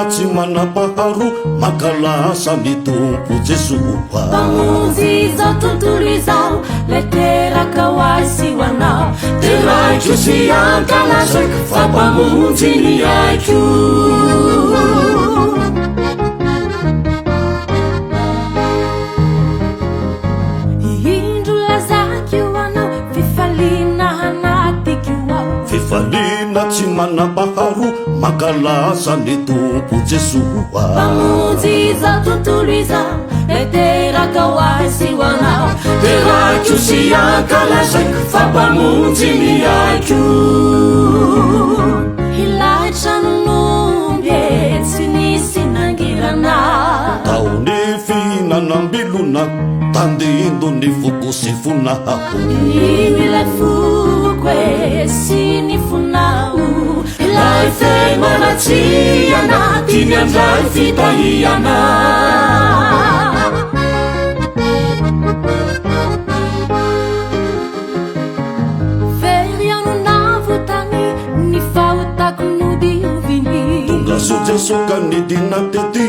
Fifalina tsy manam-paharoa mankalasa ny tompo Jesoa. Pamonjy zao tontolo izao le teraka ho azy ho anao, de raiko sy ankalazako fa mpamonjy ny aiko. Indro lazako io anao fifalina anatiky io ao. Fifalina tsy manam-paharoa mankalasa ny tompo Jesoa. Pamonjy zao tontolo izao le teraka ho azy ho anao, de raiko sy ankalazako fa mpamonjy ny aiko. Ilahatra nonomby tsy nisy nangirana, taony fihinanam-bilona tandindo ny foko sy fonao. Ilay foko sy ny fonao, ilay femanatsiana dimy andray fitahiana. So Jesoka ny dinatety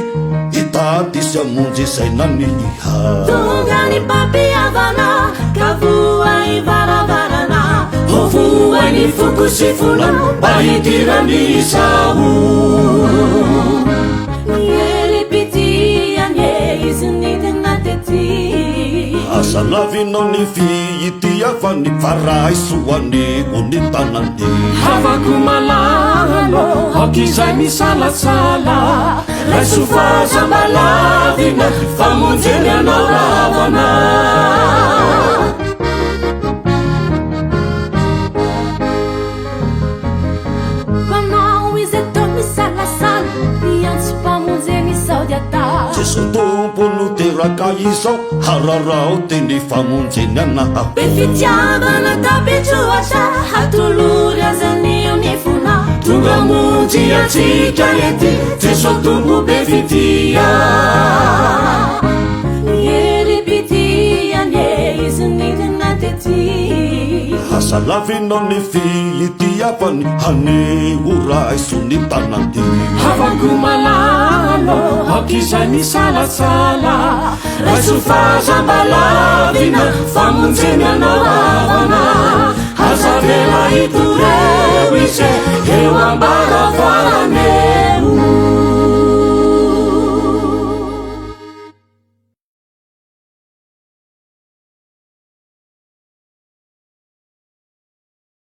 itaty sy amonjy sainaniha. Tonga ny papiavana ka voay varavarana, ho voay ny foko sy fona mba hidirany sao. Nielipitiany izy ny dinatety, asa lavinao ny fihitiavany faraisoany ho ny tanany. havako malano akizay misalatsala, raisofaza malavina famonjeny anao ravana. Manao izy atao misalasala miantso mpamonjeny sao diata. Jeso tompo no teraka izao hararao teny famonjeny anao. Be fitiavana tapetroatra hatolory azanio ny fona, tonga monjy atsika ety Jeso tompo be fitia. Nielipitiany izy ny dinatety, asa lavinao ny fihitiavany haneho raiso ny tanany. havako malalo akizay misalatsala, raisofaza malavina famonjeny anao ravana. Aza vela hitoreo izy eo ambara